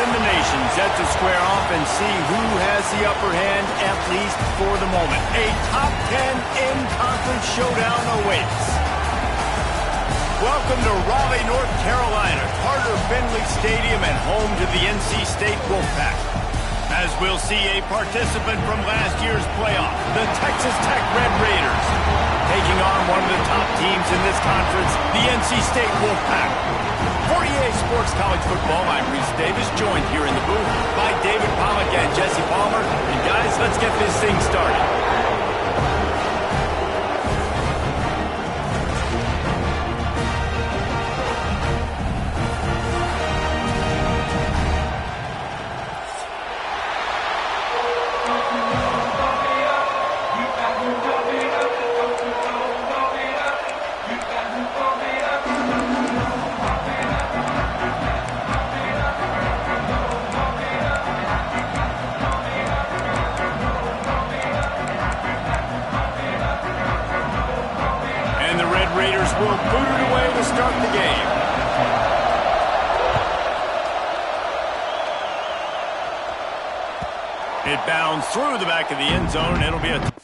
in the nation set to square off and see who has the upper hand, at least for the moment. A top 10 in-conference showdown awaits. Welcome to Raleigh, North Carolina, Carter Finley Stadium and home to the NC State Wolfpack. As we'll see a participant from last year's playoff, the Texas Tech Red Raiders, taking on one of the top teams in this conference, the NC State Wolfpack. For EA Sports College Football, I'm Reese Davis, joined here in the booth by David Pollack and Jesse Palmer. And guys, let's get this thing started. Will boot it away to start the game. It bounds through the back of the end zone. It'll be a...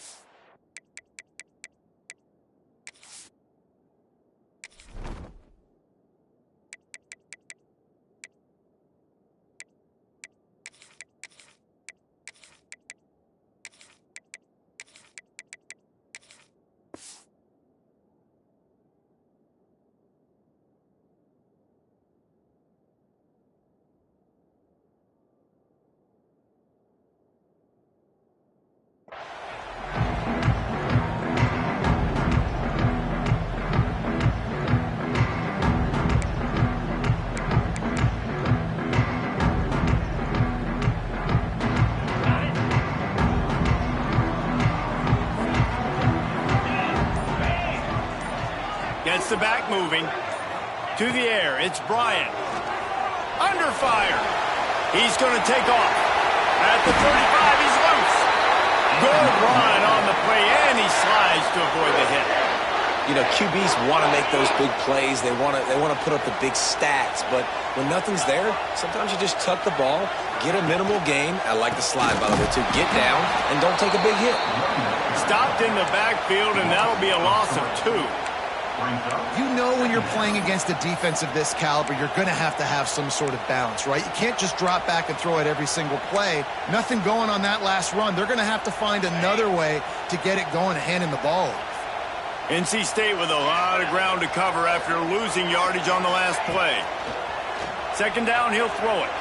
Gets the back moving. To the air, it's Bryant. Under fire. He's going to take off. At the 35, he's loose. Good run on the play, and he slides to avoid the hit. You know, QBs want to make those big plays. They want to put up the big stats. But when nothing's there, sometimes you just tuck the ball, get a minimal gain. I like the slide, by the way, too. Get down and don't take a big hit. Stopped in the backfield, and that'll be a loss of 2. You know when you're playing against a defense of this caliber, you're going to have some sort of balance, right? You can't just drop back and throw it every single play. Nothing going on that last run. They're going to have to find another way to get it going and handing the ball off. NC State with a lot of ground to cover after losing yardage on the last play. Second down, he'll throw it.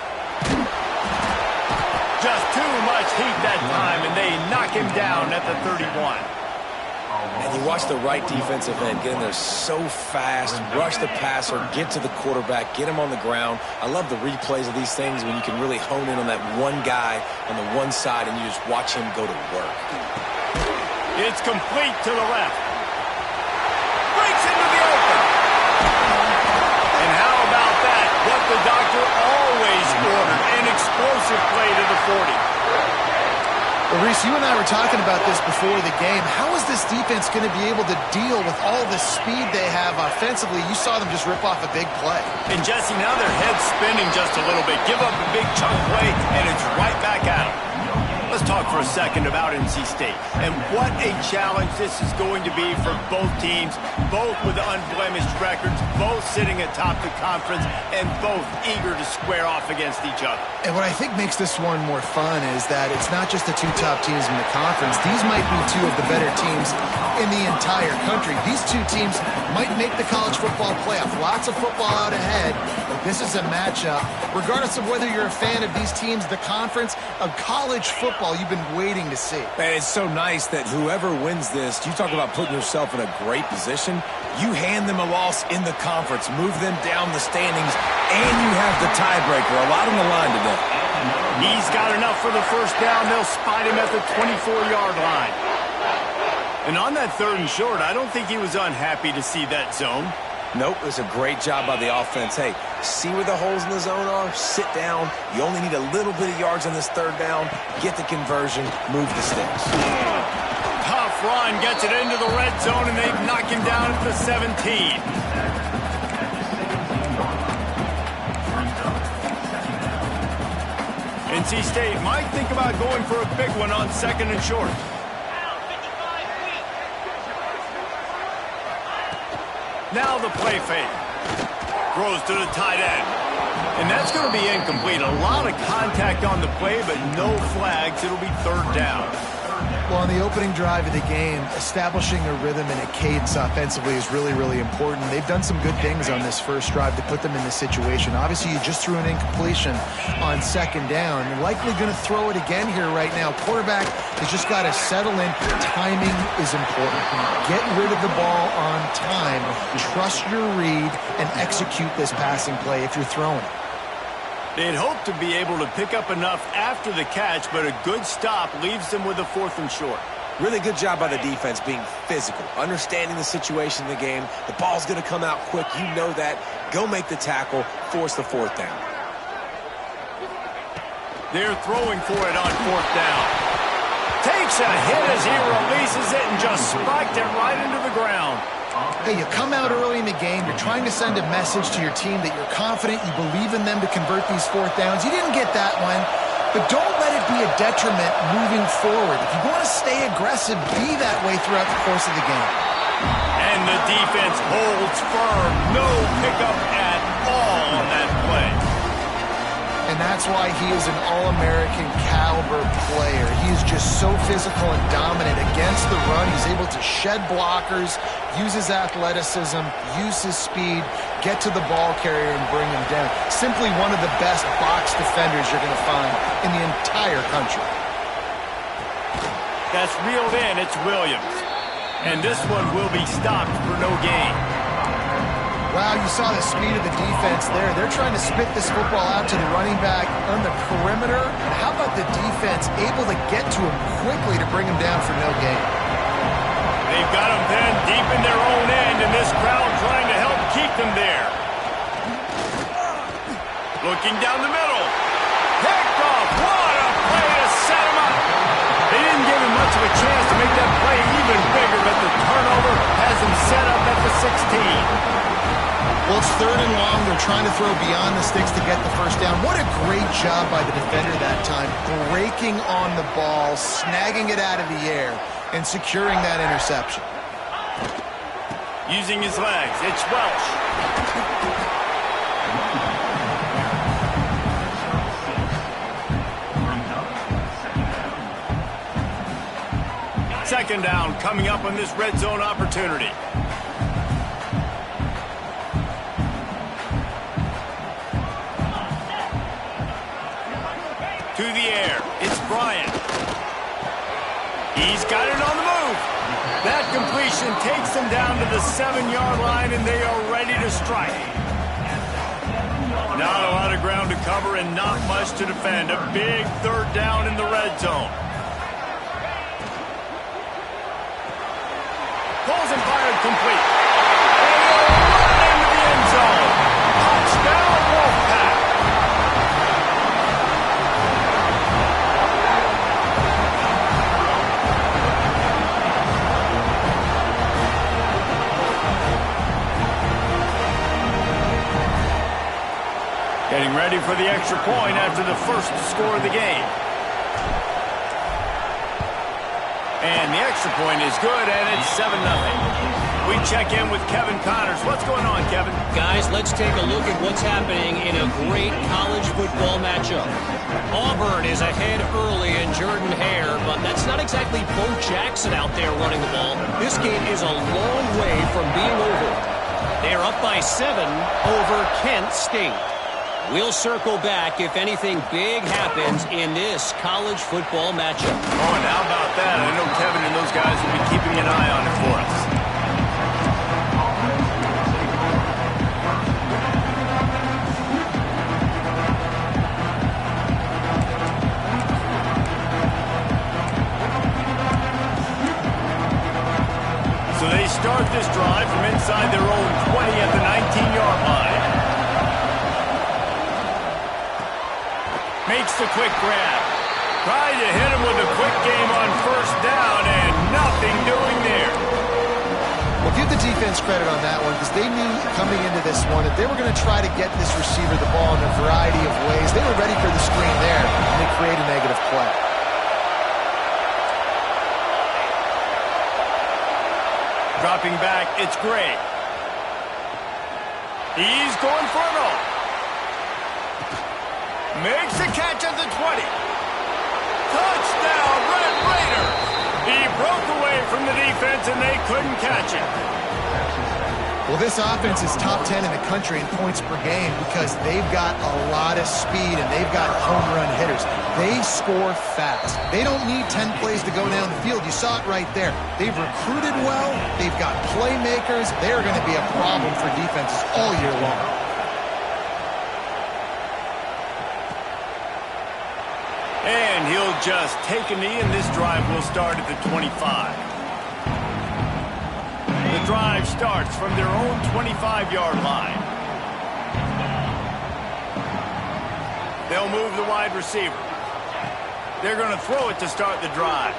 Just too much heat that time, and they knock him down at the 31. And you watch the right defensive end get in there so fast, rush the passer, get to the quarterback, get him on the ground. I love the replays of these things when you can really hone in on that one guy on the one side and you just watch him go to work. It's complete to the left. Breaks into the open. And how about that? What the doctor always ordered, an explosive play to the 40. Well, Reese, you and I were talking about this before the game. How is this defense going to be able to deal with all the speed they have offensively? You saw them just rip off a big play. And, Jesse, now their head's spinning just a little bit. Give up a big chunk play, and it's right back at them. Let's talk for a second about NC State and what a challenge this is going to be for both teams, both with unblemished records, both sitting atop the conference, and both eager to square off against each other. And what I think makes this one more fun is that it's not just the two top teams in the conference. These might be two of the better teams in the entire country. These two teams might make the college football playoff. Lots of football out ahead, but this is a matchup. Regardless of whether you're a fan of these teams, the conference, of college football you've been waiting to see. Man, it's so nice that whoever wins this, you talk about putting yourself in a great position, you hand them a loss in the conference, move them down the standings, and you have the tiebreaker. A lot on the line today. He's got enough for the first down. They'll spot him at the 24-yard line. And on that 3rd and short, I don't think he was unhappy to see that zone. Nope, it was a great job by the offense. Hey, see where the holes in the zone are, sit down. You only need a little bit of yards on this 3rd down. Get the conversion, move the sticks. Tough run, gets it into the red zone, and they knock him down at the 17. NC State might think about going for a big one on 2nd and short. Now the play fake. Throws to the tight end. And that's going to be incomplete. A lot of contact on the play, but no flags. It'll be 3rd down. Well, on the opening drive of the game, establishing a rhythm and a cadence offensively is really, really important. They've done some good things on this first drive to put them in this situation. Obviously, you just threw an incompletion on 2nd down. You're likely going to throw it again here right now. Quarterback has just got to settle in. Timing is important. Get rid of the ball on time. Trust your read and execute this passing play if you're throwing it. They'd hope to be able to pick up enough after the catch, but a good stop leaves them with a 4th and short. Really good job by the defense being physical, understanding the situation in the game. The ball's going to come out quick. You know that. Go make the tackle, force the 4th down. They're throwing for it on 4th down. Takes a hit as he releases it and just spiked it right into the ground. Hey, you come out early in the game, you're trying to send a message to your team that you're confident, you believe in them to convert these 4th downs. You didn't get that one, but don't let it be a detriment moving forward. If you want to stay aggressive, be that way throughout the course of the game. And the defense holds firm. No pickup at all on that play. And that's why he is an All-American caliber player. He is just so physical and dominant against the run. He's able to shed blockers, use his athleticism, use his speed, get to the ball carrier and bring him down. Simply one of the best box defenders you're going to find in the entire country. That's reeled in. It's Williams. And this one will be stopped for no gain. Wow, you saw the speed of the defense there. They're trying to spit this football out to the running back on the perimeter. And how about the defense able to get to him quickly to bring him down for no gain? They've got him pinned deep in their own end, and this crowd trying to help keep them there. Looking down the middle. Picked off. What a play to set him up. They didn't give him much of a chance to make that play even bigger, but the turnover has him set up at the 16. Well, it's 3rd and long. They're trying to throw beyond the sticks to get the 1st down. What a great job by the defender that time, breaking on the ball, snagging it out of the air, and securing that interception. Using his legs, it's Welch. Second down coming up on this red zone opportunity. To the air, it's Bryant. He's got it on the move. That completion takes them down to the 7-yard line, and they are ready to strike. Not a lot of ground to cover and not much to defend. A big 3rd down in the red zone. Pulls and fired complete. And they'll run into the end zone. Touchdown, Wolfpack. Getting ready for the extra point after the first score of the game. And the extra point is good, and it's 7-0. We check in with Kevin Connors. What's going on, Kevin? Guys, let's take a look at what's happening in a great college football matchup. Auburn is ahead early in Jordan Hare, but that's not exactly Bo Jackson out there running the ball. This game is a long way from being over. They're up by 7 over Kent State. We'll circle back if anything big happens in this college football matchup. Oh, and how about that? I know Kevin and those guys will be keeping an eye on it for us. So they start this drive from inside their own 20 at the 19-yard line. Makes the quick grab. Tried to hit him with a quick game on 1st down, and nothing doing there. Well, give the defense credit on that one because they knew coming into this one that they were going to try to get this receiver the ball in a variety of ways. They were ready for the screen there, and they create a negative play. Dropping back, it's Gray. He's going for it all. Makes the catch at the 20. Touchdown, Red Raiders! He broke away from the defense and they couldn't catch him. Well, this offense is top 10 in the country in points per game because they've got a lot of speed and they've got home run hitters. They score fast. They don't need 10 plays to go down the field. You saw it right there. They've recruited well. They've got playmakers. They're going to be a problem for defenses all year long. And he'll just take a knee, and this drive will start at the 25. The drive starts from their own 25-yard line. They'll move the wide receiver. They're going to throw it to start the drive.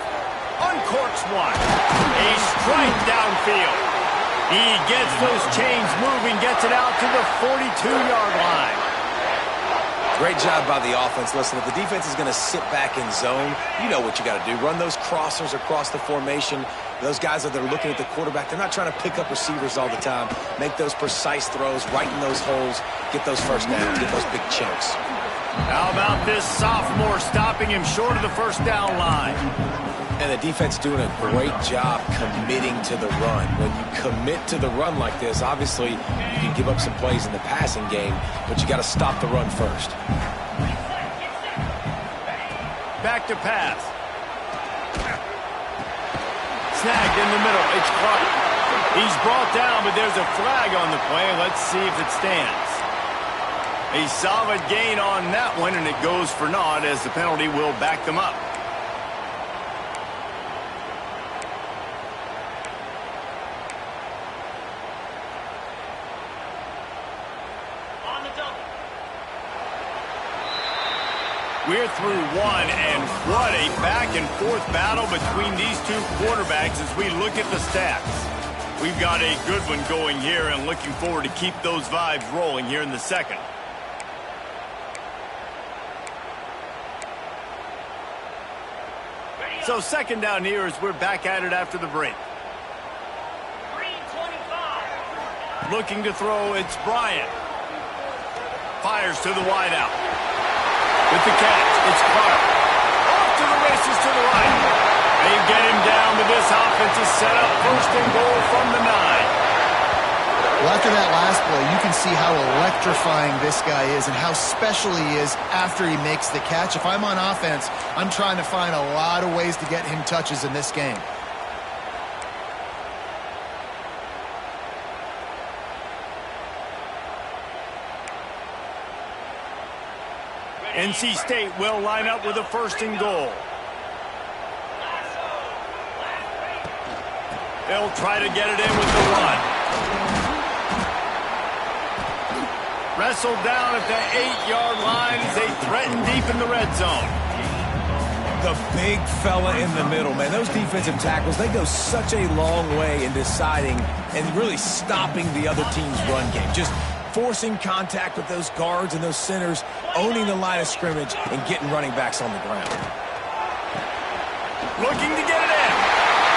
Uncorks one. A strike downfield. He gets those chains moving, gets it out to the 42-yard line. Great job by the offense. Listen, if the defense is going to sit back in zone, you know what you got to do. Run those crossers across the formation. Those guys that are looking at the quarterback, they're not trying to pick up receivers all the time. Make those precise throws, right in those holes, get those first downs, get those big chunks. How about this sophomore stopping him short of the first down line? And the defense doing a great job committing to the run. When you commit to the run like this, obviously you can give up some plays in the passing game, but you got to stop the run first. Back to pass. Snagged in the middle. It's Clark. He's brought down, but there's a flag on the play. Let's see if it stands. A solid gain on that one, and it goes for naught as the penalty will back them up. We're through one, and what a back-and-forth battle between these two quarterbacks as we look at the stats. We've got a good one going here and looking forward to keep those vibes rolling here in the second. So second down here as we're back at it after the break. 3:25. Looking to throw, it's Bryant. Fires to the wideout. With the catch, it's Clark. Off to the races to the right. They get him down, but this offense is set up first and goal from the 9. Well, after that last play, you can see how electrifying this guy is and how special he is after he makes the catch. If I'm on offense, I'm trying to find a lot of ways to get him touches in this game. NC State will line up with a first and goal. They'll try to get it in with the run. Wrestled down at the 8-yard line as they threaten deep in the red zone. The big fella in the middle, man. Those defensive tackles, they go such a long way in deciding and really stopping the other team's run game. Just forcing contact with those guards and those centers, owning the line of scrimmage, and getting running backs on the ground. Looking to get it in.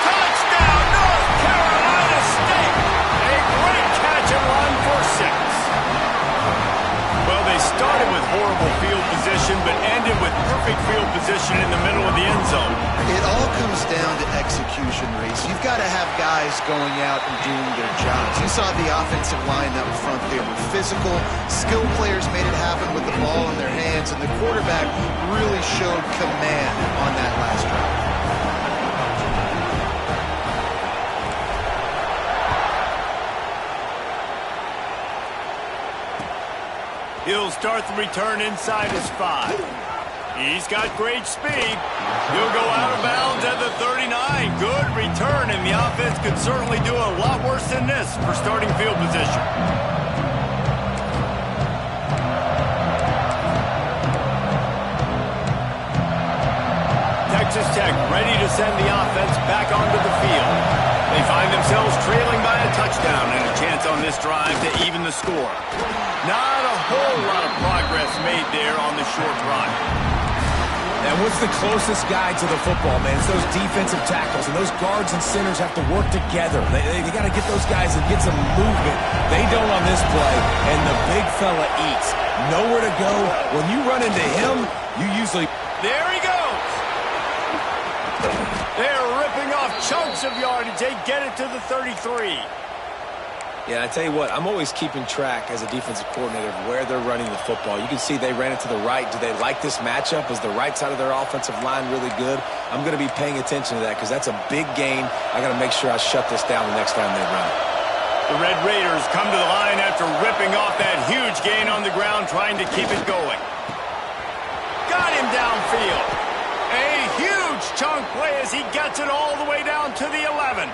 Touchdown, North Carolina State. A great catch and run for 6. Well, they started with horrible field position, but ended with perfect field position in the middle of the end zone. It all comes down to execution, Reese. You've got to have guys going out and doing their jobs. You saw the offensive line up front. They were physical. Skilled players made it happen with the ball in their hands, and the quarterback really showed command on that last drive. He'll start the return inside his 5. He's got great speed. He'll go out of bounds at the 39. Good return, and the offense could certainly do a lot worse than this for starting field position. Texas Tech ready to send the offense back onto the field. They find themselves trailing by a touchdown and a chance on this drive to even the score. Not a whole lot of progress made there on the short run. And what's the closest guy to the football, man? It's those defensive tackles, and those guards and centers have to work together. They got to get those guys and get some movement. They don't on this play, and the big fella eats. Nowhere to go. When you run into him, you usually... There he goes. They're ripping off chunks of yardage. They get it to the 33. Yeah, I tell you what, I'm always keeping track as a defensive coordinator of where they're running the football. You can see they ran it to the right. Do they like this matchup? Is the right side of their offensive line really good? I'm going to be paying attention to that because that's a big gain. I got to make sure I shut this down the next time they run it. The Red Raiders come to the line after ripping off that huge gain on the ground, trying to keep it going. Got him downfield. A huge chunk play as he gets it all the way down to the 11.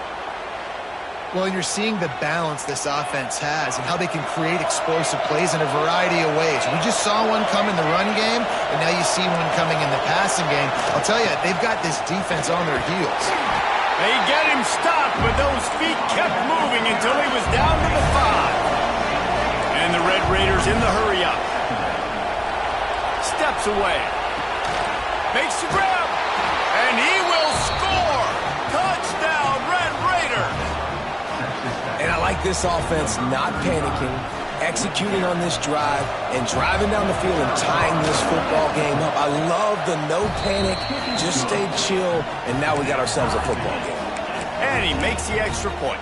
Well, you're seeing the balance this offense has and how they can create explosive plays in a variety of ways. We just saw one come in the run game, and now you see one coming in the passing game. I'll tell you, they've got this defense on their heels. They get him stopped, but those feet kept moving until he was down to the 5. And the Red Raiders in the hurry up. Steps away. Makes the grab. And he will score. Touchdown, Red Raiders. And I like this offense not panicking, executing on this drive, and driving down the field and tying this football game up. I love the no panic, just stay chill, and now we got ourselves a football game. And he makes the extra point.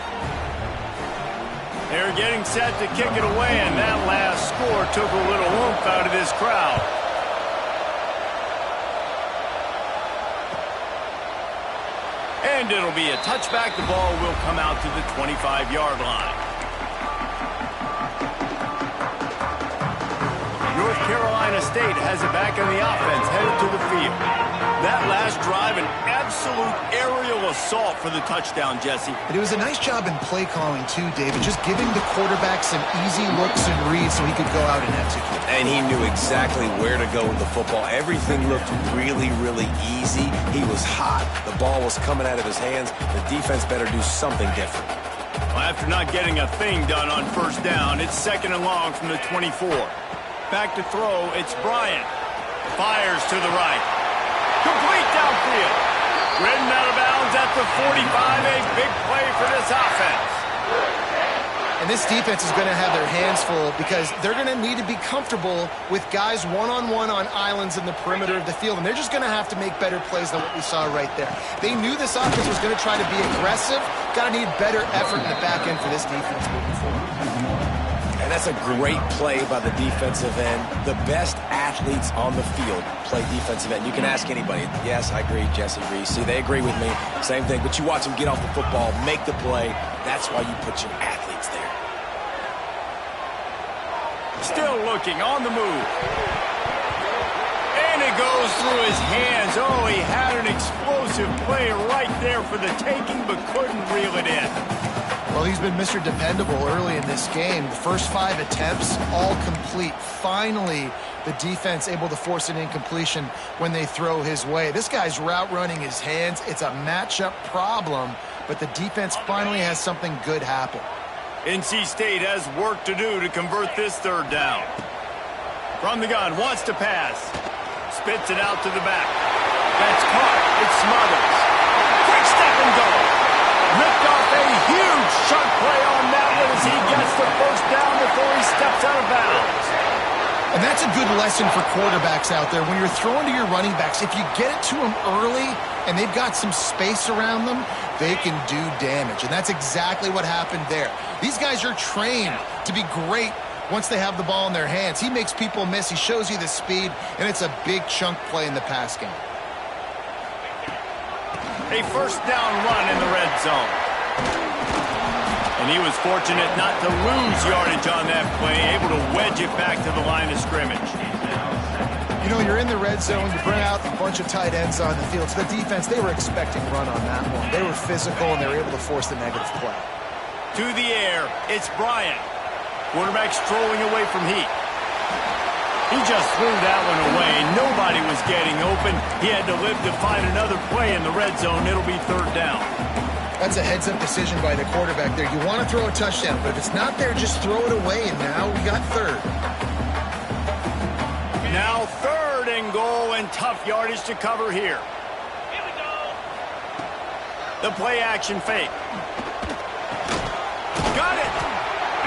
They're getting set to kick it away, and that last score took a little oomph out of this crowd. And it'll be a touchback. The ball will come out to the 25-yard line. North Carolina State has it back on the offense, headed to the field. That last drive, an absolute aerial assault for the touchdown, Jesse. But it was a nice job in play calling too, David, just giving the quarterback some easy looks and reads so he could go out and execute. And he knew exactly where to go with the football. Everything looked really, really easy. He was hot. The ball was coming out of his hands. The defense better do something different. Well, after not getting a thing done on first down, it's 2nd and long from the 24. Back to throw, it's Bryant. Fires to the right. Complete downfield. Ridden out of bounds at the 45. A big play for this offense. And this defense is going to have their hands full because they're going to need to be comfortable with guys one-on-one on islands in the perimeter of the field. And they're just going to have to make better plays than what we saw right there. They knew this offense was going to try to be aggressive. Got to need better effort in the back end for this defense moving forward. And that's a great play by the defensive end. The best athletes on the field play defensive end. You can ask anybody. Yes, I agree, Jesse Reese. See, they agree with me. Same thing. But you watch them get off the football, make the play. That's why you put your athletes there. Still looking on the move. And it goes through his hands. Oh, he had an explosive play right there for the taking, but couldn't reel it in. Well, he's been Mr. Dependable early in this game. The first 5 attempts, all complete. Finally, the defense able to force an incompletion when they throw his way. This guy's route running his hands. It's a matchup problem, but the defense finally has something good happen. NC State has work to do to convert this 3rd down. From the gun, wants to pass. Spits it out to the back. That's caught. It smothers. Quick step and go. Ripped off a huge chunk play on that one as he gets the first down before he steps out of bounds. And that's a good lesson for quarterbacks out there. When you're throwing to your running backs, if you get it to them early and they've got some space around them, they can do damage. And that's exactly what happened there. These guys are trained to be great once they have the ball in their hands. He makes people miss. He shows you the speed, and it's a big chunk play in the pass game. A first down run in the red zone. And he was fortunate not to lose yardage on that play, able to wedge it back to the line of scrimmage. You know, you're in the red zone, you bring out a bunch of tight ends on the field. So the defense, they were expecting run on that one. They were physical, and they were able to force the negative play. To the air, it's Bryant. Quarterback strolling away from Heat. He just threw that one away. Nobody was getting open. He had to live to find another play in the red zone. It'll be 3rd down. That's a heads-up decision by the quarterback there. You want to throw a touchdown, but if it's not there, just throw it away, and now we got third. Now 3rd and goal, and tough yardage to cover here. Here we go. The play action fake. Got it!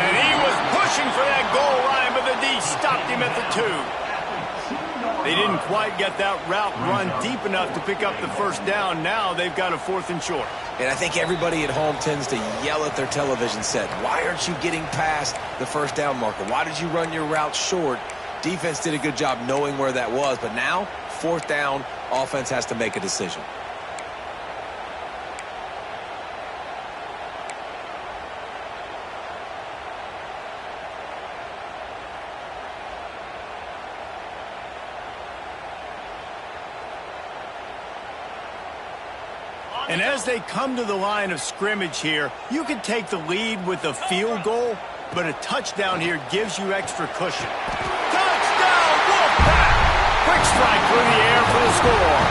And he was pushing for that goal line, but the D stopped him at the 2. They didn't quite get that route run deep enough to pick up the first down. Now they've got a 4th and short. And I think everybody at home tends to yell at their television set. Why aren't you getting past the first down marker? Why did you run your route short? Defense did a good job knowing where that was, but now, 4th down, offense has to make a decision. And as they come to the line of scrimmage here, you can take the lead with a field goal, but a touchdown here gives you extra cushion. Touchdown, Wolfpack! Quick strike through the air for the score.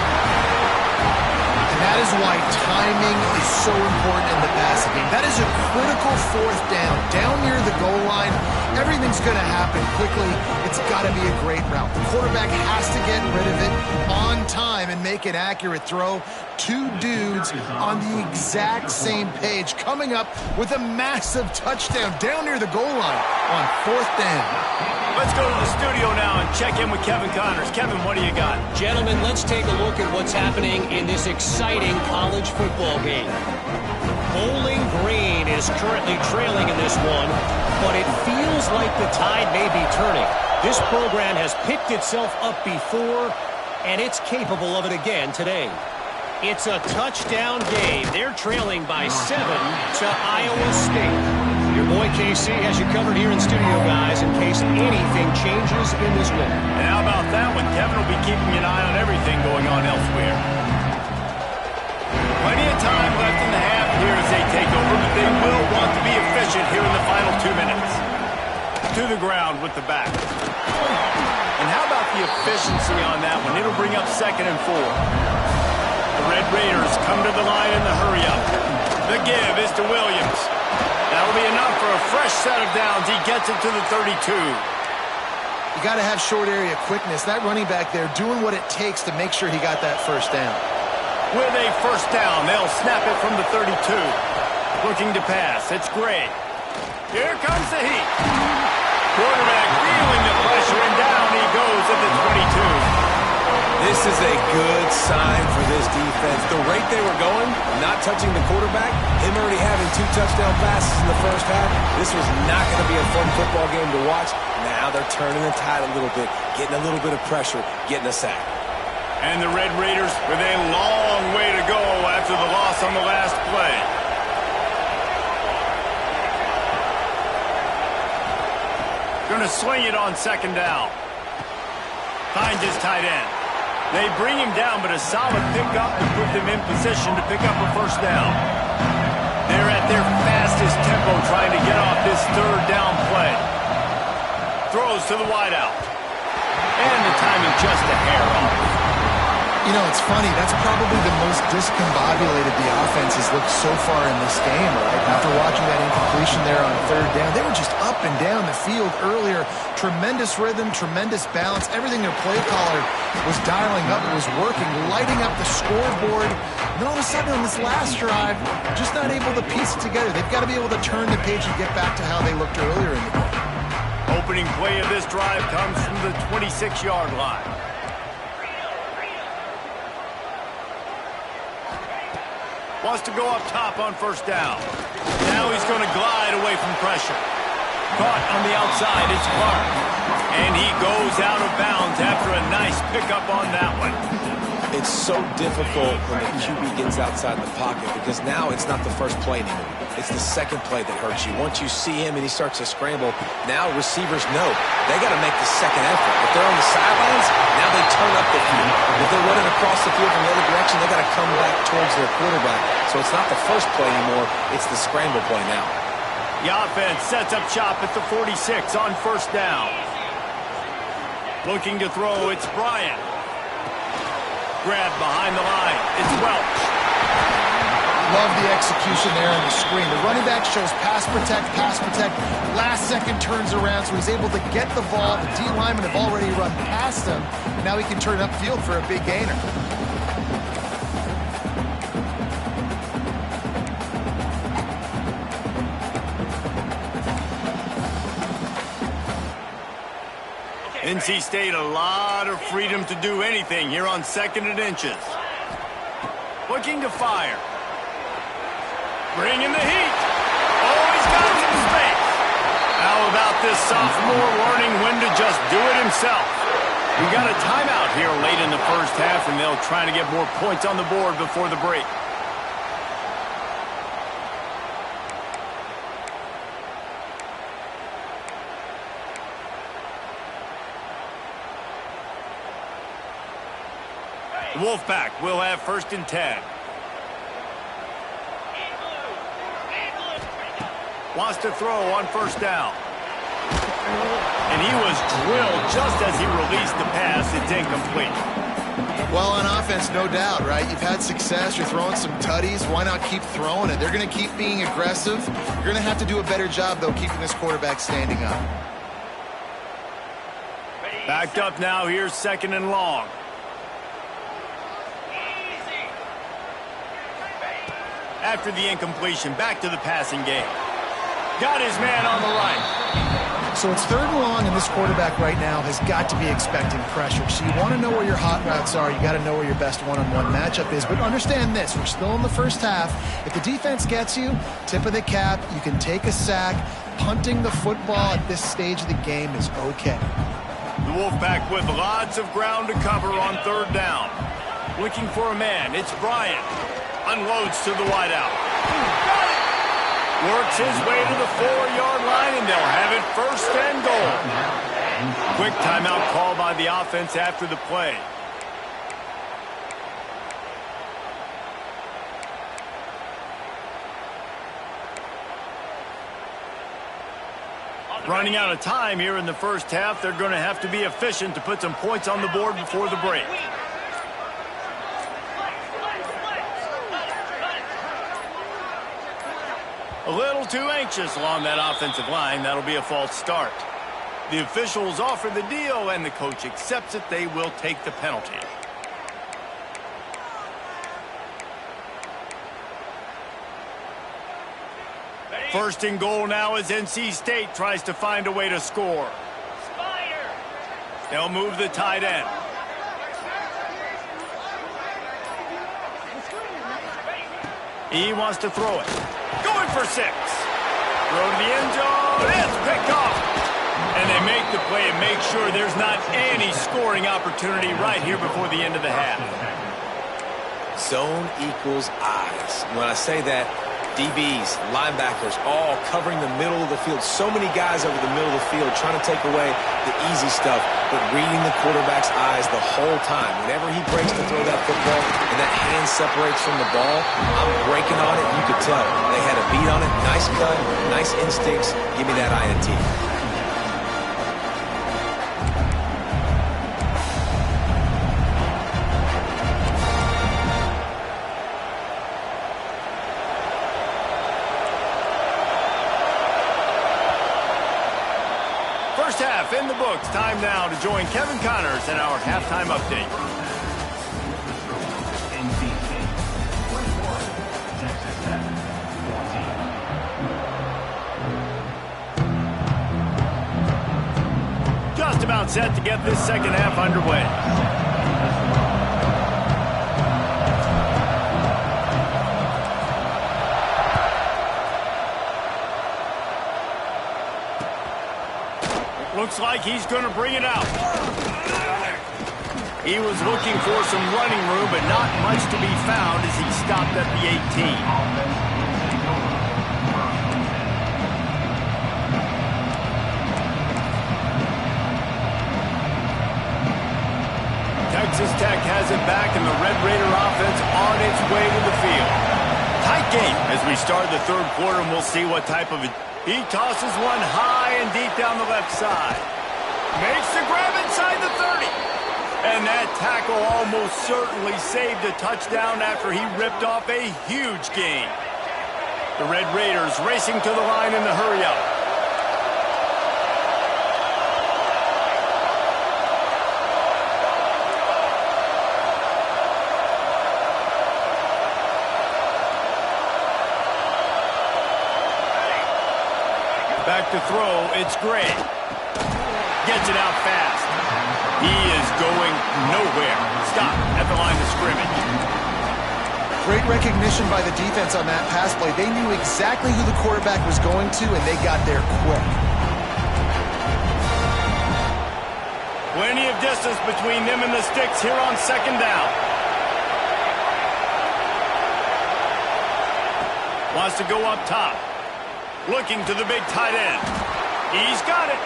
And that is why timing is so important in the passing game. That is a critical 4th down. Down near the goal line, everything's going to happen quickly. It's got to be a great route. The quarterback has to get rid of it on time and make an accurate throw. 2 dudes on the exact same page coming up with a massive touchdown down near the goal line on 4th down. Let's go to the studio now and check in with Kevin Connors. Kevin, what do you got? Gentlemen, let's take a look at what's happening in this exciting college football game. Bowling Green is currently trailing in this one, but it feels like the tide may be turning. This program has picked itself up before, and it's capable of it again today. It's a touchdown game. They're trailing by 7 to Iowa State. Your boy KC has you covered here in studio, guys, in case anything changes in this one. And how about that one? Kevin will be keeping an eye on everything going on elsewhere. Plenty of time left in the half here as they take over, but they will want to be efficient here in the final 2 minutes. To the ground with the back. And how about the efficiency on that one? It'll bring up 2nd and 4. The Red Raiders come to the line in the hurry-up. The give is to Williams. That'll be enough for a fresh set of downs. He gets it to the 32. You got to have short area quickness. That running back there doing what it takes to make sure he got that first down. With a first down, they'll snap it from the 32. Looking to pass. It's Gray. Here comes the heat. Quarterback feeling the pressure, and down he goes at the 22. This is a good sign for this defense. The rate they were going, not touching the quarterback, him already having 2 touchdown passes in the first half, this was not going to be a fun football game to watch. Now they're turning the tide a little bit, getting a little bit of pressure, getting a sack. And the Red Raiders with a long way to go after the loss on the last play. Going to sling it on 2nd down. Finds his tight end. They bring him down, but a solid pickup to put them in position to pick up a first down. They're at their fastest tempo trying to get off this 3rd down play. Throws to the wideout. And the timing just a hair off. You know, it's funny. That's probably the most discombobulated the offense has looked so far in this game, right? After watching that incompletion there on 3rd down, they were just up and down the field earlier. Tremendous rhythm, tremendous balance. Everything their play caller was dialing up, it was working, lighting up the scoreboard. And then all of a sudden on this last drive, just not able to piece it together. They've got to be able to turn the page and get back to how they looked earlier in the game. Opening play of this drive comes from the 26-yard line. Wants to go up top on first down. Now he's going to glide away from pressure. Caught on the outside, it's Clark. And he goes out of bounds after a nice pickup on that one. It's so difficult when the QB gets outside the pocket because now it's not the first play anymore. It's the second play that hurts you. Once you see him and he starts to scramble, now receivers know they got to make the second effort. If they're on the sidelines, now they turn up the field. If they're running across the field from the other direction, they got to come back towards their quarterback. So it's not the first play anymore, it's the scramble play now. The offense sets up shop at the 46 on first down. Looking to throw, it's Bryant. Grab behind the line, it's Welch. Love the execution there on the screen. The running back shows pass protect, last second turns around, so he's able to get the ball. The D linemen have already run past him, and now he can turn upfield for a big gainer. NC State a lot of freedom to do anything here on 2nd and inches. Looking to fire. Bringing the heat. Oh, he's got some space. How about this sophomore learning when to just do it himself? We got a timeout here late in the first half, and they'll try to get more points on the board before the break. The Wolfpack will have 1st and 10. Wants to throw on 1st down. And he was drilled just as he released the pass. It's incomplete. Well, on offense, no doubt, right? You've had success. You're throwing some tutties. Why not keep throwing it? They're going to keep being aggressive. You're going to have to do a better job, though, keeping this quarterback standing up. Backed up now. Here's 2nd and long. After the incompletion, back to the passing game. Got his man on the right. So it's 3rd and long, and this quarterback right now has got to be expecting pressure. So you want to know where your hot routes are. You got to know where your best one-on-one matchup is. But understand this, we're still in the first half. If the defense gets you, tip of the cap, you can take a sack. Punting the football at this stage of the game is okay. The Wolfpack with lots of ground to cover on 3rd down. Looking for a man. It's Bryant. Unloads to the wideout. Works his way to the 4-yard line, and they'll have it 1st and goal. Quick timeout call by the offense after the play. Running out of time here in the first half. They're going to have to be efficient to put some points on the board before the break. A little too anxious along that offensive line. That'll be a false start. The officials offer the deal, and the coach accepts it. They will take the penalty. First and goal now as NC State tries to find a way to score. They'll move the tight end. He wants to throw it. Going for 6. Throw to the end zone. It's picked off. And they make the play and make sure there's not any scoring opportunity right here before the end of the half. Zone equals eyes. When I say that, DBs, linebackers, all covering the middle of the field. So many guys over the middle of the field trying to take away the easy stuff, but reading the quarterback's eyes the whole time. Whenever he breaks to throw that football and that hand separates from the ball, I'm breaking on it. You could tell. They had a beat on it. Nice cut, nice instincts. Give me that INT. First half in the books. Time now to join Kevin Connors in our halftime update. Just about set to get this second half underway. Looks like he's going to bring it out. He was looking for some running room, but not much to be found as he stopped at the 18. Texas Tech has it back, and the Red Raider offense on its way to the field. Tight game as we start the third quarter, and we'll see what type of... He tosses one high and deep down the left side. Makes the grab inside the 30. And that tackle almost certainly saved a touchdown after he ripped off a huge gain. The Red Raiders racing to the line in the hurry-up. Back to throw, it's Gray. Gets it out fast. He is going nowhere. Stop at the line of scrimmage. Great recognition by the defense on that pass play. They knew exactly who the quarterback was going to, and they got there quick. Plenty of distance between them and the sticks here on second down. Wants to go up top. Looking to the big tight end. He's got it.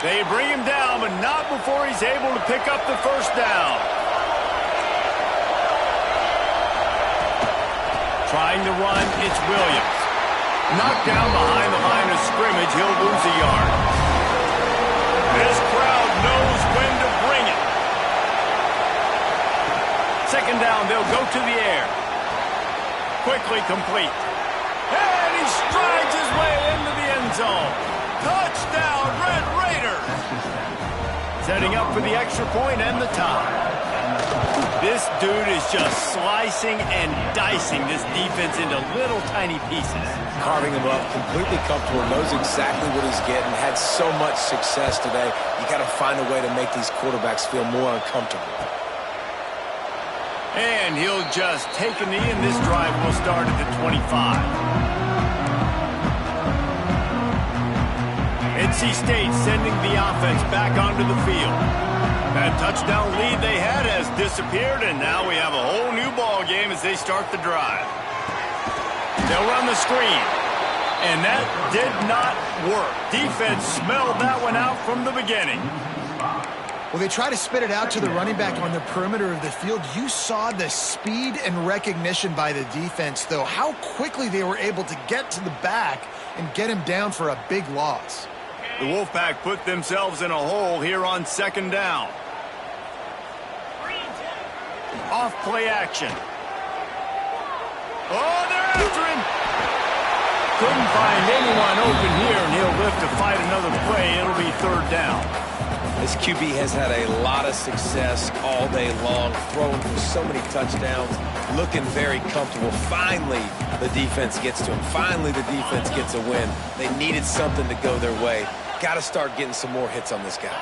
They bring him down, but not before he's able to pick up the first down. Trying to run, it's Williams. Knocked down behind the line of scrimmage, he'll lose a yard. This crowd knows when to bring it. Second down, they'll go to the air. Quickly complete. And he strides his way into the end zone. Touchdown, Red Raiders! Setting up for the extra point and the tie. This dude is just slicing and dicing this defense into little tiny pieces. Carving him up, completely comfortable, knows exactly what he's getting, had so much success today. You got to find a way to make these quarterbacks feel more uncomfortable. And he'll just take a knee, and this drive will start at the 25. NC State sending the offense back onto the field. That touchdown lead they had has disappeared, and now we have a whole new ball game as they start the drive. They'll run the screen, and that did not work. Defense smelled that one out from the beginning. Well, they try to spit it out to the running back on the perimeter of the field. You saw the speed and recognition by the defense, though, how quickly they were able to get to the back and get him down for a big loss. The Wolfpack put themselves in a hole here on second down. Off play action. Oh, they're after him. Couldn't find anyone open here, and he'll live to fight another play. It'll be third down. This QB has had a lot of success all day long, throwing for so many touchdowns, looking very comfortable. Finally, the defense gets to him. Finally, the defense gets a win. They needed something to go their way. Got to start getting some more hits on this guy.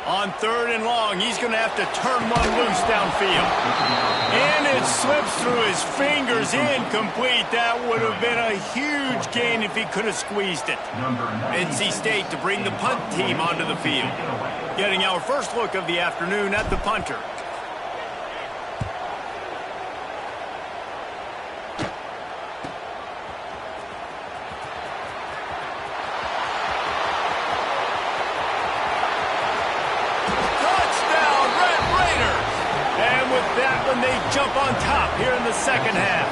On third and long, he's going to have to turn one loose downfield. And it slips through his fingers, incomplete. That would have been a huge gain if he could have squeezed it. NC State to bring the punt team onto the field. Getting our first look of the afternoon at the punter. When they jump on top here in the second half.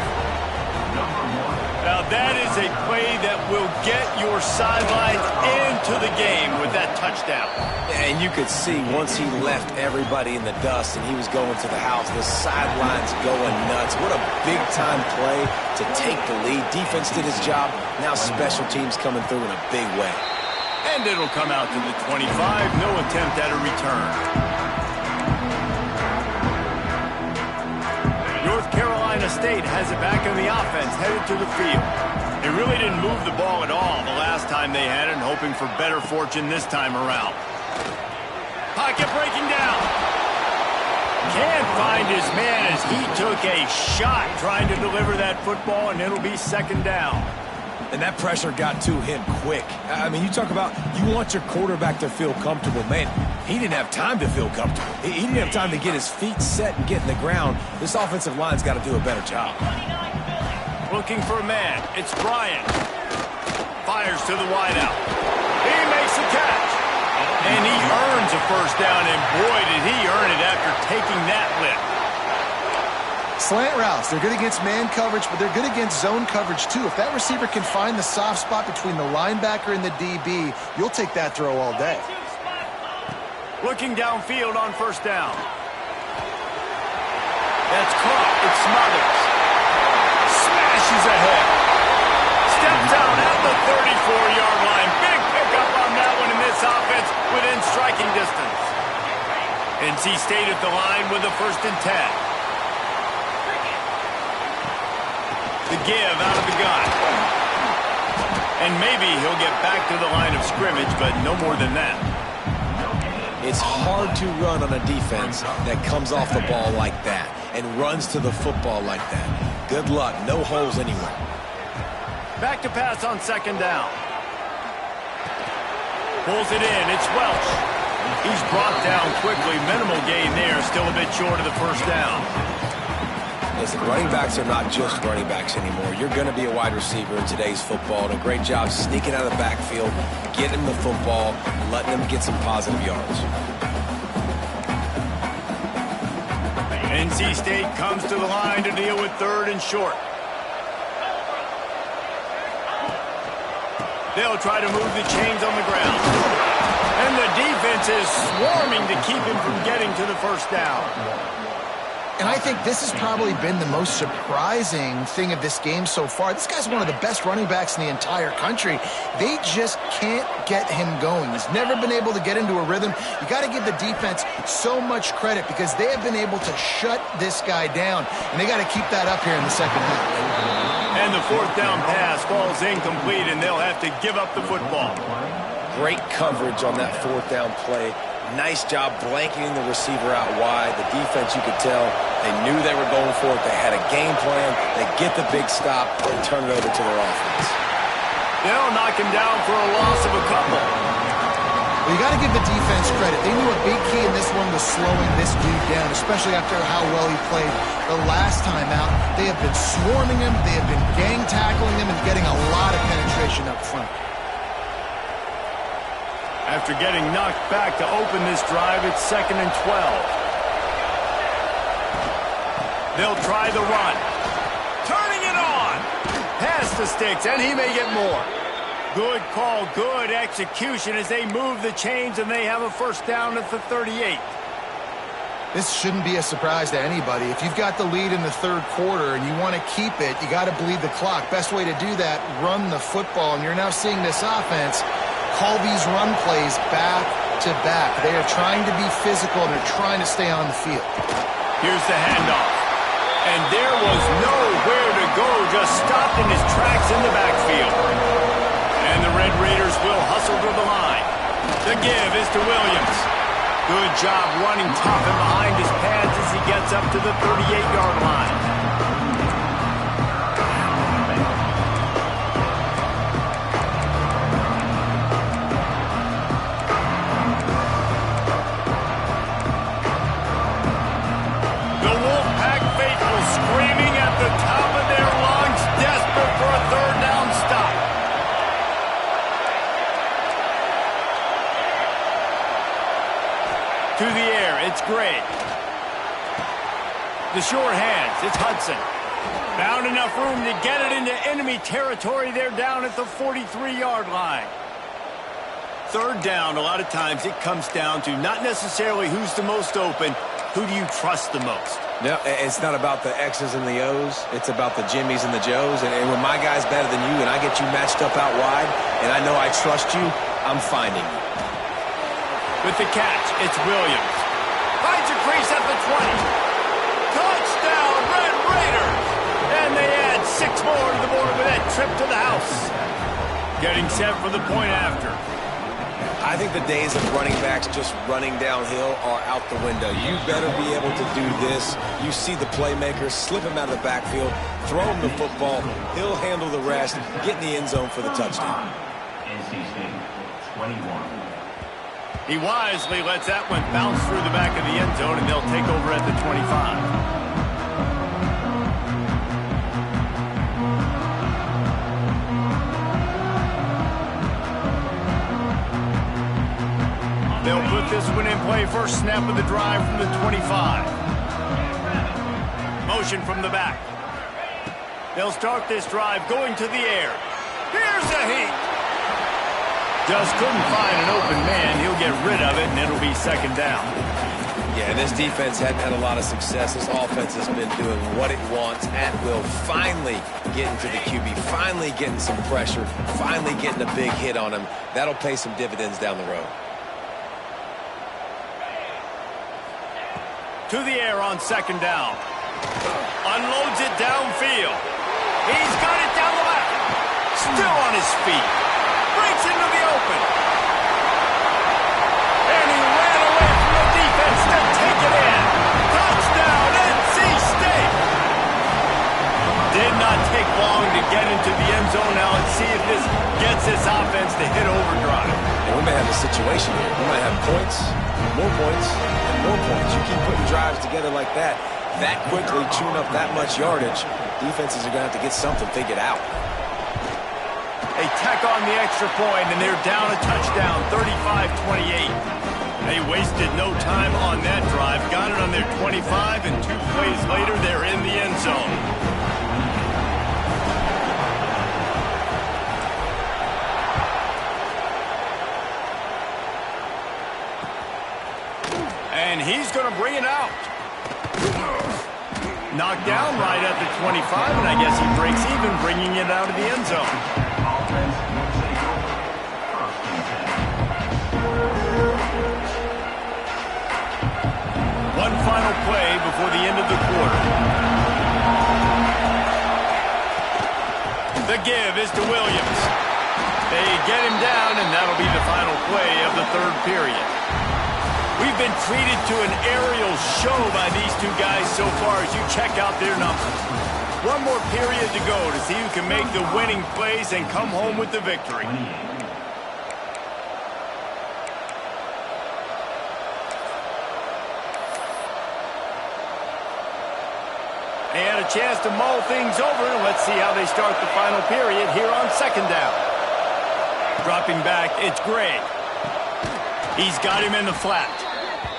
Now that is a play that will get your sidelines into the game with that touchdown. And you could see once he left everybody in the dust and he was going to the house, the sidelines going nuts. What a big-time play to take the lead. Defense did his job. Now special teams coming through in a big way. And it'll come out to the 25. No attempt at a return. North Carolina State has it back in the offense, headed to the field. They really didn't move the ball at all the last time they had it, hoping for better fortune this time around. Pocket breaking down. Can't find his man as he took a shot trying to deliver that football, and it'll be second down. And that pressure got to him quick. I mean, you talk about you want your quarterback to feel comfortable. Man, he didn't have time to feel comfortable. He didn't have time to get his feet set and get in the ground. This offensive line's got to do a better job. Looking for a man. It's Bryant. Fires to the wideout. He makes the catch. And he earns a first down, and boy, did he earn it after taking that lift. Slant routes, they're good against man coverage, but they're good against zone coverage too. If that receiver can find the soft spot between the linebacker and the DB, you'll take that throw all day. Looking downfield on first down. That's caught. It's Smothers. Smashes ahead. Steps out at the 34-yard line. Big pickup on that one in this offense within striking distance. NC State at the line with a 1st and 10. The give out of the gun. And maybe he'll get back to the line of scrimmage, but no more than that. It's hard to run on a defense that comes off the ball like that and runs to the football like that. Good luck. No holes anywhere. Back to pass on 2nd down. Pulls it in. It's Welch. He's brought down quickly. Minimal gain there. Still a bit short of the 1st down. Listen, running backs are not just running backs anymore. You're going to be a wide receiver in today's football. And a great job sneaking out of the backfield, getting the football, and letting them get some positive yards. NC State comes to the line to deal with 3rd and short. They'll try to move the chains on the ground. And the defense is swarming to keep him from getting to the 1st down. And I think this has probably been the most surprising thing of this game so far. This guy's one of the best running backs in the entire country. They just can't get him going. He's never been able to get into a rhythm. You got to give the defense so much credit because they have been able to shut this guy down. And they got to keep that up here in the 2nd half. And the 4th down pass falls incomplete, and they'll have to give up the football. Great coverage on that 4th down play. Nice job blanketing the receiver out wide. The defense, you could tell, they knew they were going for it. They had a game plan. They get the big stop and turn it over to their offense. They'll knock him down for a loss of a couple. Well, you got to give the defense credit. They knew a big key in this one was slowing this dude down, especially after how well he played the last time out. They have been swarming him. They have been gang tackling him and getting a lot of penetration up front. After getting knocked back to open this drive, it's 2nd and 12. They'll try the run. Turning it on. Pass the sticks, and he may get more. Good call, good execution as they move the chains, and they have a 1st down at the 38. This shouldn't be a surprise to anybody. If you've got the lead in the 3rd quarter and you want to keep it, you got to bleed the clock. Best way to do that, run the football. And you're now seeing this offense call these run plays back to back. They are trying to be physical, and they're trying to stay on the field. Here's the handoff. And there was nowhere to go, just stopped in his tracks in the backfield. And the Red Raiders will hustle to the line. The give is to Williams. Good job running tough and behind his pads as he gets up to the 38-yard line. To the air, it's Gray. The short hands, it's Hudson. Found enough room to get it into enemy territory. They're down at the 43-yard line. 3rd down, a lot of times it comes down to not necessarily who's the most open, who do you trust the most? No, it's not about the X's and the O's. It's about the Jimmies and the Joes. And when my guy's better than you and I get you matched up out wide and I know I trust you, I'm finding you. With the catch, it's Williams. Finds a crease at the 20. Touchdown, Red Raiders! And they add 6 more to the board with that trip to the house. Getting set for the point after. I think the days of running backs just running downhill are out the window. You better be able to do this. You see the playmaker, slip him out of the backfield, throw him the football. He'll handle the rest, get in the end zone for the touchdown. NC State, 21. He wisely lets that one bounce through the back of the end zone, and they'll take over at the 25. They'll put this one in play. First snap of the drive from the 25. Motion from the back. They'll start this drive going to the air. Here's a heat. Just couldn't find an open man. He'll get rid of it, and it'll be second down. Yeah, this defense hadn't had a lot of success. This offense has been doing what it wants at will. Finally getting to the QB, finally getting some pressure, finally getting a big hit on him. That'll pay some dividends down the road. To the air on second down. Unloads it downfield. He's got it down the left. Still on his feet. Breaks into the open. And he ran away from the defense to take it in. Touchdown, NC State. Did not take long to get into the end zone. Now let's see if this gets this offense to hit overdrive. And we may have a situation here. We might have points, more points, and more points. You keep putting drives together like that quickly, chewing up that much yardage, defenses are going to have to get something figured out. They tack on the extra point, and they're down a touchdown, 35-28. They wasted no time on that drive. Got it on their 25, and 2 plays later, they're in the end zone. And he's going to bring it out. Knocked down right at the 25, and I guess he breaks even, bringing it out of the end zone. Offense will take over. First and 10. One final play before the end of the quarter. The give is to Williams. They get him down, and that'll be the final play of the third period. We've been treated to an aerial show by these two guys so far as you check out their numbers. One more period to go to see who can make the winning plays and come home with the victory. They had a chance to mull things over, and let's see how they start the final period here on second down. Dropping back, it's Gray. He's got him in the flat.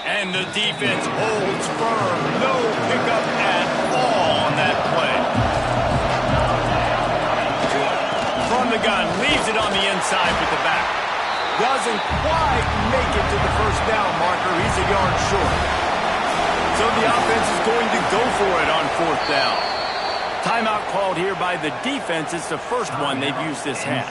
And the defense holds firm. No pickup at all on that play. From the gun, leaves it on the inside with the back. Doesn't quite make it to the first down marker. He's a yard short. So the offense is going to go for it on fourth down. Timeout called here by the defense. It's the first one they've used this half.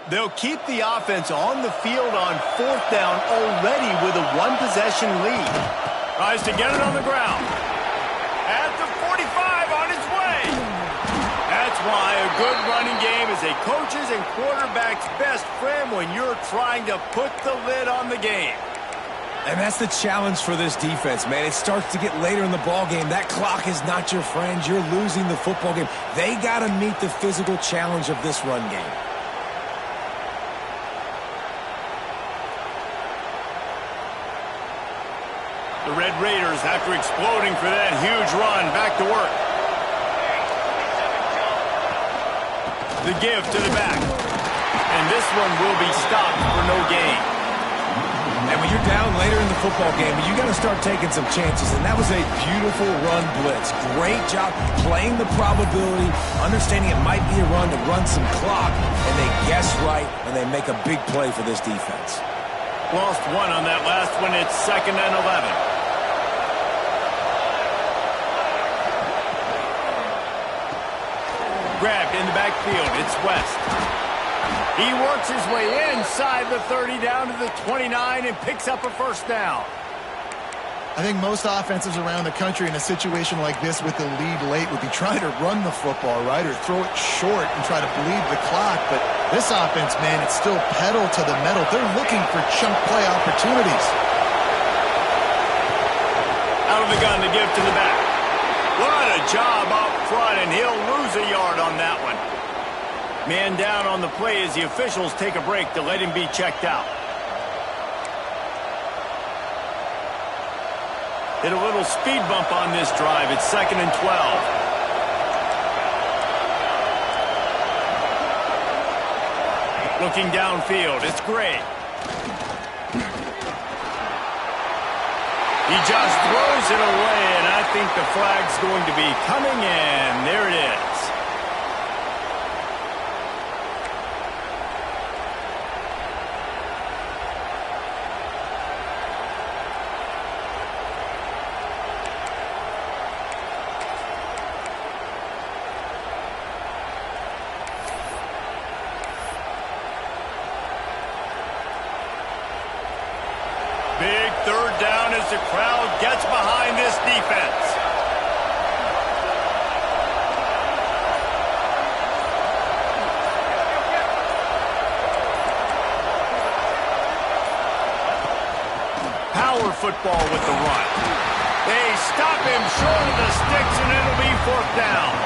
They'll keep the offense on the field on fourth down already with a one-possession lead. Tries to get it on the ground. At the 45 on his way. That's why a good running game is a coach's and quarterback's best friend when you're trying to put the lid on the game. And that's the challenge for this defense, man. It starts to get later in the ball game. That clock is not your friend. You're losing the football game. They got to meet the physical challenge of this run game. The Red Raiders, after exploding for that huge run, back to work. The give to the back. And this one will be stopped for no gain. And when you're down later in the football game, you got to start taking some chances. And that was a beautiful run blitz. Great job playing the probability, understanding it might be a run to run some clock, and they guess right, and they make a big play for this defense. Lost one on that last one. It's 2nd and 11. Grabbed in the backfield. It's West. He works his way inside the 30 down to the 29 and picks up a first down. I think most offenses around the country in a situation like this with the lead late would be trying to run the football, right, or throw it short and try to bleed the clock. But this offense, man, it's still pedal to the metal. They're looking for chunk play opportunities. Out of the gun to give to the back. What a job up front, and he'll lose a yard on that one. Man down on the play as the officials take a break to let him be checked out. Hit a little speed bump on this drive. It's 2nd and 12. Looking downfield, it's Gray. He just throws it away, and I think the flag's going to be coming in. There it is. Big 3rd down as the crowd gets behind this defense. Power football with the run. They stop him short of the sticks, and it'll be 4th down.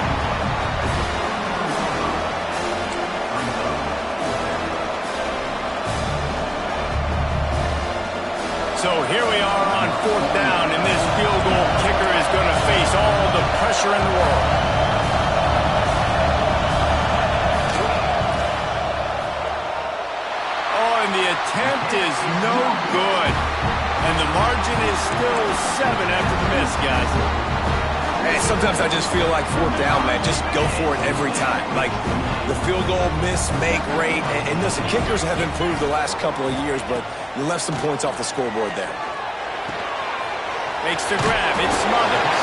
So here we are on 4th down, and this field goal kicker is going to face all the pressure in the world. Oh, and the attempt is no good. And the margin is still 7 after the miss, guys. Hey, sometimes I just feel like 4th down, man. Just go for it every time. Like the field goal, miss, make, rate. And listen, kickers have improved the last couple of years, but you left some points off the scoreboard there. Makes the grab. It smothers.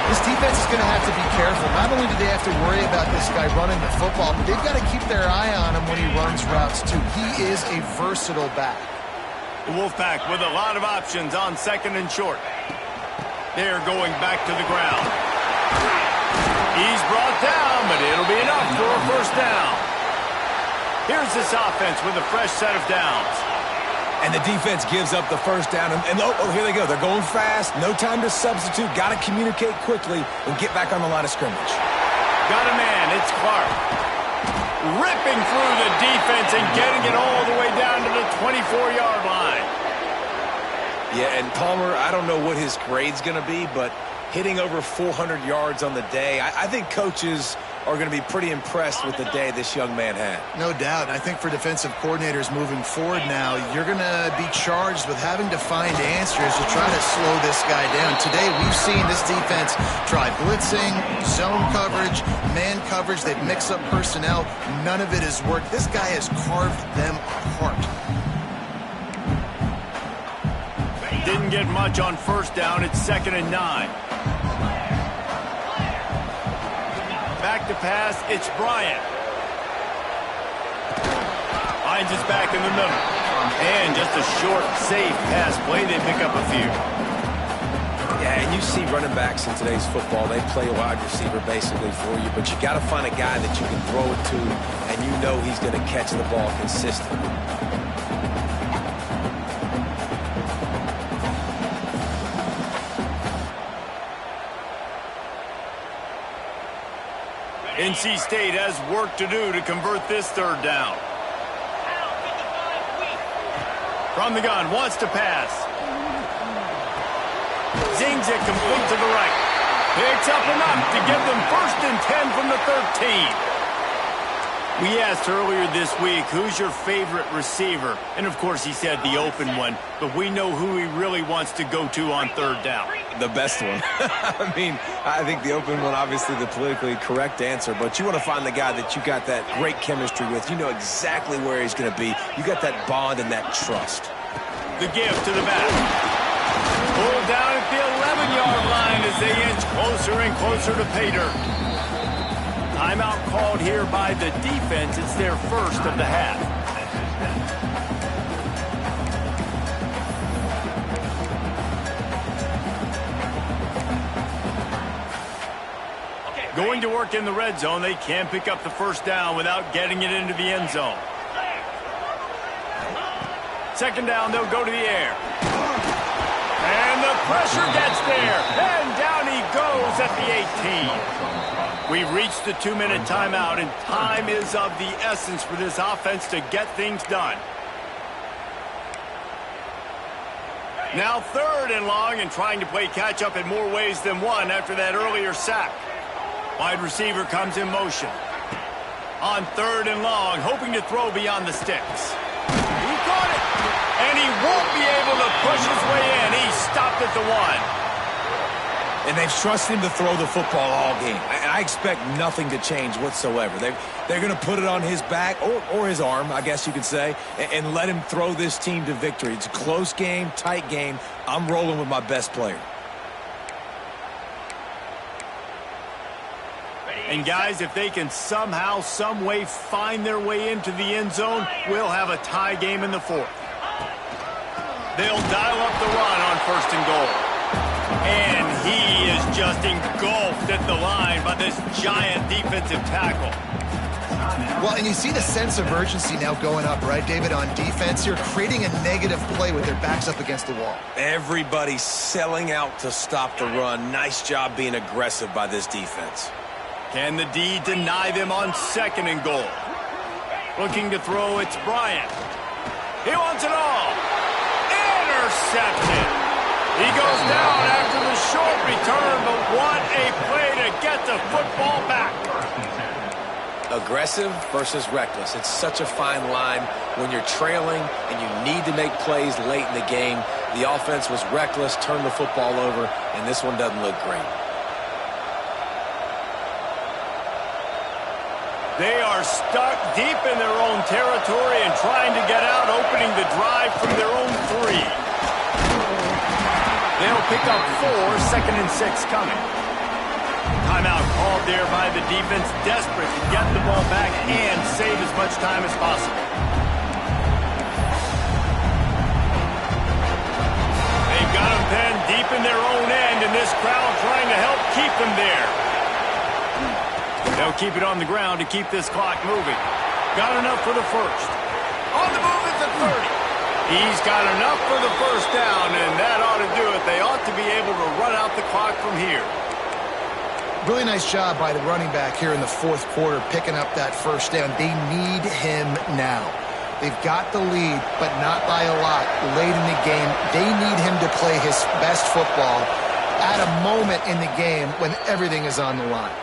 This defense is going to have to be careful. Not only do they have to worry about this guy running the football, but they've got to keep their eye on him when he runs routes, too. He is a versatile back. The Wolfpack with a lot of options on 2nd and short. They're going back to the ground. He's brought down, but it'll be enough for a first down. Here's this offense with a fresh set of downs. And the defense gives up the first down. And here they go. They're going fast. No time to substitute. Got to communicate quickly and get back on the line of scrimmage. Got a man. It's Clark. Ripping through the defense and getting it all the way down to the 24-yard line. Yeah, and Palmer, I don't know what his grade's going to be, but hitting over 400 yards on the day, I think coaches are going to be pretty impressed with the day this young man had. No doubt. And I think for defensive coordinators moving forward now, you're going to be charged with having to find answers to try to slow this guy down. Today, we've seen this defense try blitzing, zone coverage, man coverage. They mix up personnel. None of it has worked. This guy has carved them apart. Didn't get much on first down. It's 2nd and 9. Back to pass. It's Bryant. Finds his back in the middle. And just a short, safe pass play. They pick up a few. Yeah, and you see running backs in today's football, they play a wide receiver basically for you, but you got to find a guy that you can throw it to, and you know he's going to catch the ball consistently. NC State has work to do to convert this third down. From the gun, wants to pass. Zings it complete to the right. Picks up enough to give them 1st and 10 from the 13. We asked earlier this week, who's your favorite receiver? And, of course, he said the open one. But we know who he really wants to go to on third down. The best one. I mean, I think the open one, obviously the politically correct answer, but you want to find the guy that you got that great chemistry with. You know exactly where he's going to be. You got that bond and that trust. The give to the back. Pulled down at the 11-yard line as they inch closer and closer to pay dirt. Timeout called here by the defense. It's their first of the half. Going to work in the red zone. They can pick up the first down without getting it into the end zone. Second down, they'll go to the air. And the pressure gets there. And down he goes at the 18. We've reached the 2-minute timeout, and time is of the essence for this offense to get things done. Now 3rd and long, and trying to play catch-up in more ways than one after that earlier sack. Wide receiver comes in motion. On 3rd and long, hoping to throw beyond the sticks. He caught it, and he won't be able to push his way in. He stopped at the 1. And they've trusted him to throw the football all game. And I expect nothing to change whatsoever. They're going to put it on his back, or his arm, I guess you could say, and let him throw this team to victory. It's a close game, tight game. I'm rolling with my best player. And guys, if they can somehow, some way find their way into the end zone, we'll have a tie game in the 4th. They'll dial up the run on 1st and goal. And he is just engulfed at the line by this giant defensive tackle. Well, and you see the sense of urgency now going up, right, David, on defense. You're creating a negative play with their backs up against the wall. Everybody's selling out to stop the run. Nice job being aggressive by this defense. Can the D deny them on 2nd and goal? Looking to throw, it's Bryant. He wants it all. Intercepted. He goes down after the short return, but what a play to get the football back. Aggressive versus reckless. It's such a fine line when you're trailing and you need to make plays late in the game. The offense was reckless, turned the football over, and this one doesn't look great. They are stuck deep in their own territory and trying to get out, opening the drive from their own 3. They'll pick up 4, 2nd and 6 coming. Timeout called there by the defense, desperate to get the ball back and save as much time as possible. They've got them pinned deep in their own end, and this crowd trying to help keep them there. They'll keep it on the ground to keep this clock moving. Got enough for the 1st. On the move at the 30. He's got enough for the 1st down, and that ought to do it. They ought to be able to run out the clock from here. Really nice job by the running back here in the 4th quarter, picking up that 1st down. They need him now. They've got the lead, but not by a lot late in the game. They need him to play his best football at a moment in the game when everything is on the line.